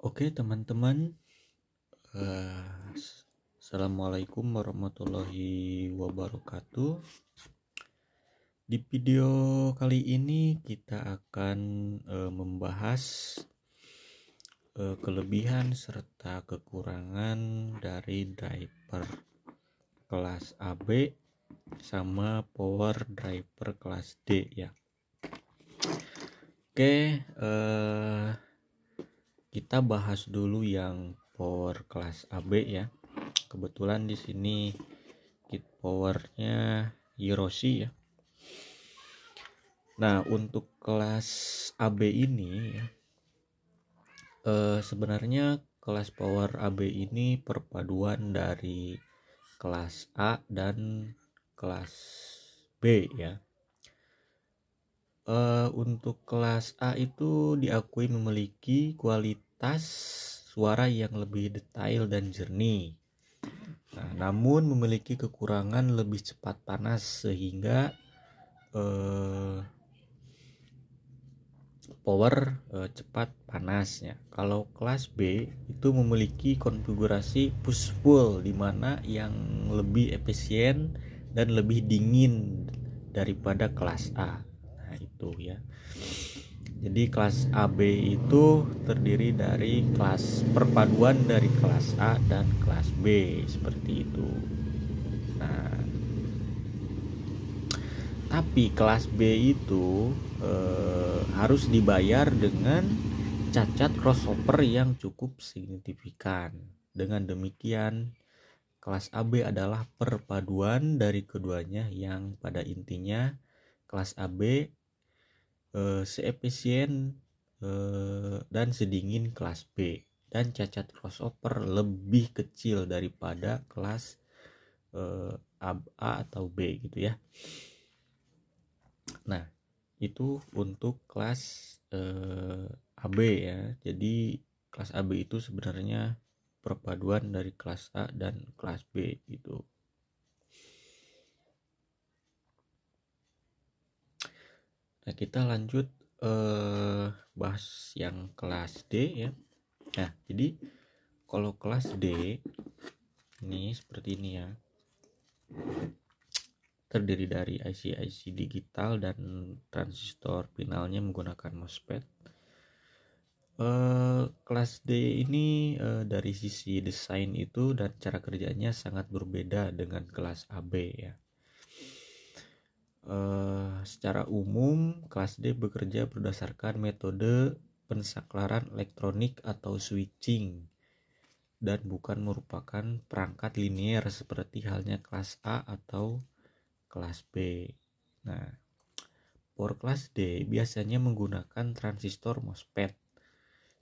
Oke teman-teman, Assalamualaikum warahmatullahi wabarakatuh. Di video kali ini kita akan membahas kelebihan serta kekurangan dari driver kelas AB sama power driver kelas D ya. Oke, kita bahas dulu yang power kelas AB ya. Kebetulan di sini kit powernya Hiroshi ya. Nah, untuk kelas AB ini ya, sebenarnya kelas power AB ini perpaduan dari kelas A dan kelas B ya. Untuk kelas A itu diakui memiliki kualitas suara yang lebih detail dan jernih. Nah, namun memiliki kekurangan lebih cepat panas sehingga power cepat panasnya. Kalau kelas B itu memiliki konfigurasi push pull di mana yang lebih efisien dan lebih dingin daripada kelas A. Nah, itu ya. Jadi kelas AB itu terdiri dari kelas perpaduan dari kelas A dan kelas B seperti itu. Nah, tapi kelas B itu harus dibayar dengan cacat crossover yang cukup signifikan. Dengan demikian, kelas AB adalah perpaduan dari keduanya yang pada intinya kelas AB seefisien dan sedingin kelas B, dan cacat crossover lebih kecil daripada kelas A atau B gitu ya. Nah, itu untuk kelas AB ya. Jadi kelas AB itu sebenarnya perpaduan dari kelas A dan kelas B gitu. Nah, kita lanjut bahas yang kelas D ya. Nah, jadi kalau kelas D ini seperti ini ya. Terdiri dari IC digital dan transistor finalnya menggunakan MOSFET. Kelas D ini dari sisi desain itu dan cara kerjanya sangat berbeda dengan kelas AB ya. Secara umum kelas D bekerja berdasarkan metode pensaklaran elektronik atau switching dan bukan merupakan perangkat linear seperti halnya kelas A atau kelas B. Nah, power kelas D biasanya menggunakan transistor MOSFET.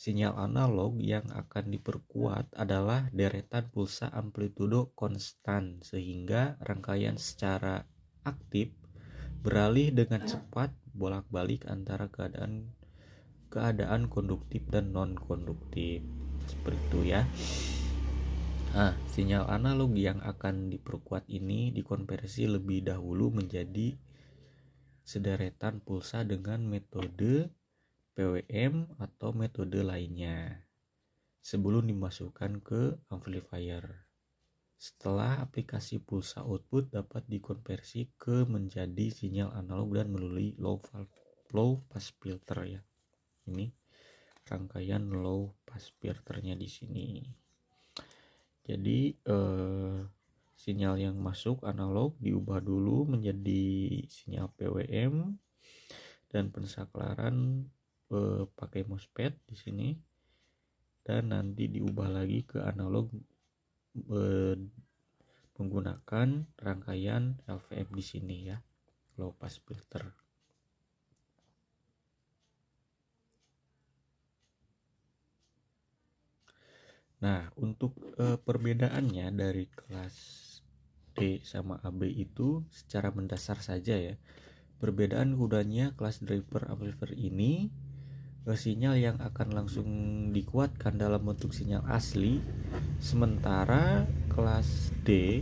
Sinyal analog yang akan diperkuat adalah deretan pulsa amplitudo konstan sehingga rangkaian secara aktif beralih dengan cepat bolak-balik antara keadaan konduktif dan non-konduktif. Seperti itu ya. Nah, sinyal analog yang akan diperkuat ini dikonversi lebih dahulu menjadi sederetan pulsa dengan metode PWM atau metode lainnya sebelum dimasukkan ke amplifier. Setelah aplikasi pulsa output dapat dikonversi ke menjadi sinyal analog dan melalui low pass filter ya. Ini rangkaian low pass filternya di sini. Jadi sinyal yang masuk analog diubah dulu menjadi sinyal PWM dan pensaklaran pakai MOSFET di sini, dan nanti diubah lagi ke analog menggunakan rangkaian LVF di sini ya, low pass filter. Nah, untuk perbedaannya dari kelas D sama AB itu secara mendasar saja ya. Perbedaan gunanya kelas driver amplifier ini, sinyal yang akan langsung dikuatkan dalam bentuk sinyal asli, sementara kelas D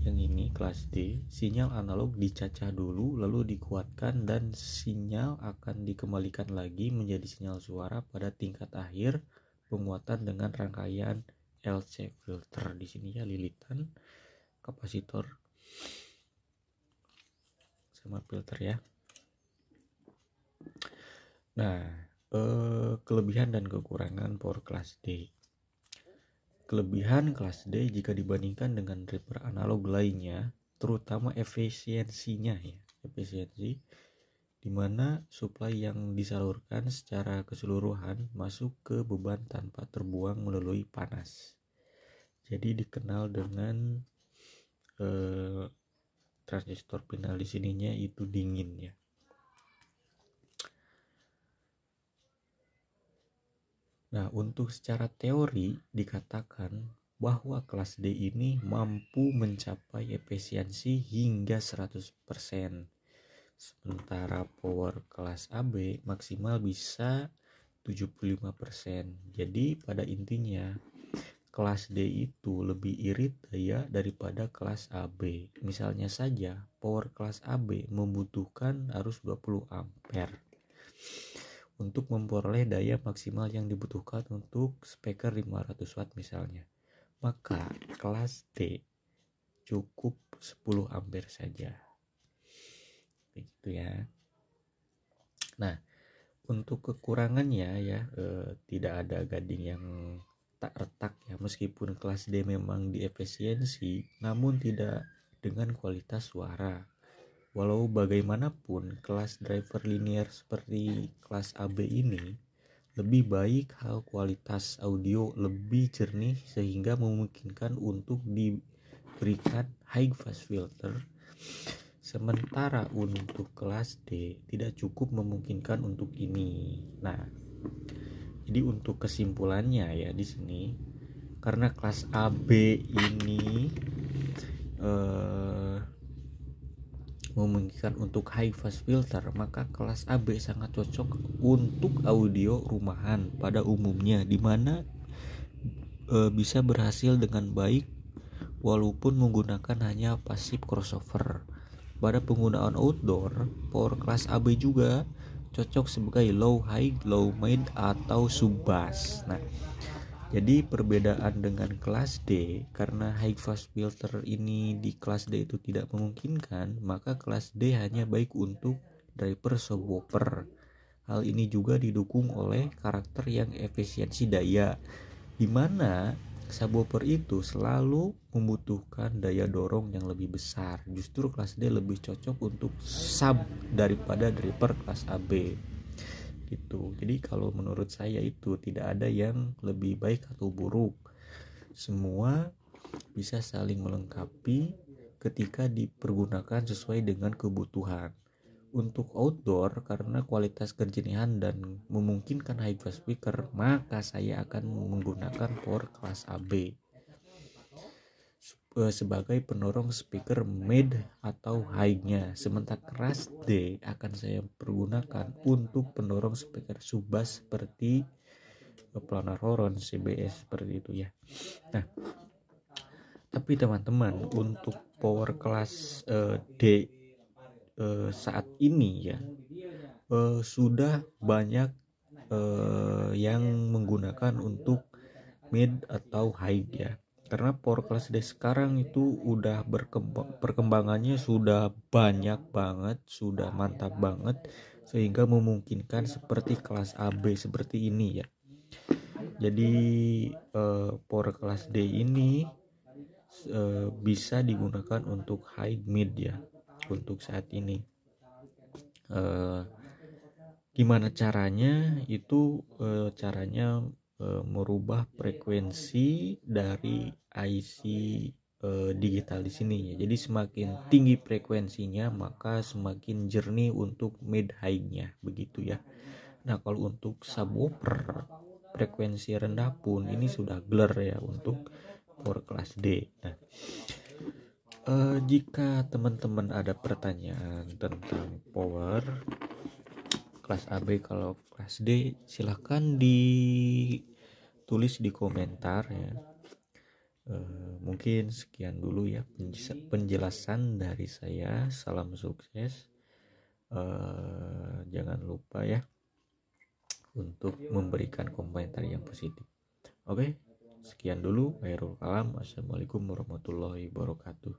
yang ini kelas D, sinyal analog dicacah dulu lalu dikuatkan dan sinyal akan dikembalikan lagi menjadi sinyal suara pada tingkat akhir penguatan dengan rangkaian LC filter. Di sini ya lilitan, kapasitor sama filter ya. Nah, kelebihan dan kekurangan power class D. Kelebihan kelas D jika dibandingkan dengan driver analog lainnya, terutama efisiensinya ya, efisiensi di mana suplai yang disalurkan secara keseluruhan masuk ke beban tanpa terbuang melalui panas. Jadi dikenal dengan transistor final di sininya itu dingin ya. Nah, untuk secara teori dikatakan bahwa kelas D ini mampu mencapai efisiensi hingga 100%. Sementara power kelas AB maksimal bisa 75%. Jadi pada intinya kelas D itu lebih irit daya daripada kelas AB. Misalnya saja power kelas AB membutuhkan arus 20 ampere untuk memperoleh daya maksimal yang dibutuhkan untuk speaker 500 watt misalnya. Maka kelas D cukup 10 ampere saja. Begitu ya. Nah, untuk kekurangannya ya tidak ada gading yang tak retak ya, meskipun kelas D memang diefisiensi namun tidak dengan kualitas suara. Walau bagaimanapun kelas driver linear seperti kelas AB ini lebih baik hal kualitas audio lebih jernih sehingga memungkinkan untuk diberikan high pass filter. Sementara untuk kelas D tidak cukup memungkinkan untuk ini. Nah, jadi untuk kesimpulannya ya di sini, karena kelas AB ini memungkinkan untuk high pass filter, maka kelas AB sangat cocok untuk audio rumahan pada umumnya, di mana bisa berhasil dengan baik walaupun menggunakan hanya passive crossover. Pada penggunaan outdoor, power class AB juga cocok sebagai low high, low mid atau sub bass. Nah, jadi perbedaan dengan kelas D, karena high pass filter ini di kelas D itu tidak memungkinkan, maka kelas D hanya baik untuk driver subwoofer. Hal ini juga didukung oleh karakter yang efisiensi daya, di mana subwoofer itu selalu membutuhkan daya dorong yang lebih besar. Justru kelas D lebih cocok untuk sub daripada driver kelas AB. Gitu. Jadi kalau menurut saya itu tidak ada yang lebih baik atau buruk. Semua bisa saling melengkapi ketika dipergunakan sesuai dengan kebutuhan. Untuk outdoor, karena kualitas kejernihan dan memungkinkan high pass speaker, maka saya akan menggunakan power kelas AB sebagai pendorong speaker mid atau high-nya. Sementara kelas D akan saya pergunakan untuk pendorong speaker sub-bass seperti planar horn, CBS seperti itu ya. Nah, tapi teman-teman, untuk power kelas D saat ini ya sudah banyak yang menggunakan untuk mid atau high ya. Karena power class D sekarang itu udah perkembangannya sudah banyak banget, sudah mantap banget, sehingga memungkinkan seperti kelas AB seperti ini ya. Jadi power class D ini bisa digunakan untuk high mid ya untuk saat ini. Gimana caranya? Itu caranya merubah frekuensi dari IC digital di sini ya. Jadi semakin tinggi frekuensinya maka semakin jernih untuk mid high-nya begitu ya. Nah, kalau untuk subwoofer frekuensi rendah pun ini sudah blur ya untuk power class D. Nah, jika teman-teman ada pertanyaan tentang power kelas AB, kalau kelas D silahkan ditulis di komentar ya. Mungkin sekian dulu ya penjelasan dari saya. Salam sukses. Jangan lupa ya untuk memberikan komentar yang positif. Oke, sekian dulu. Khairul kalam. Assalamualaikum warahmatullahi wabarakatuh.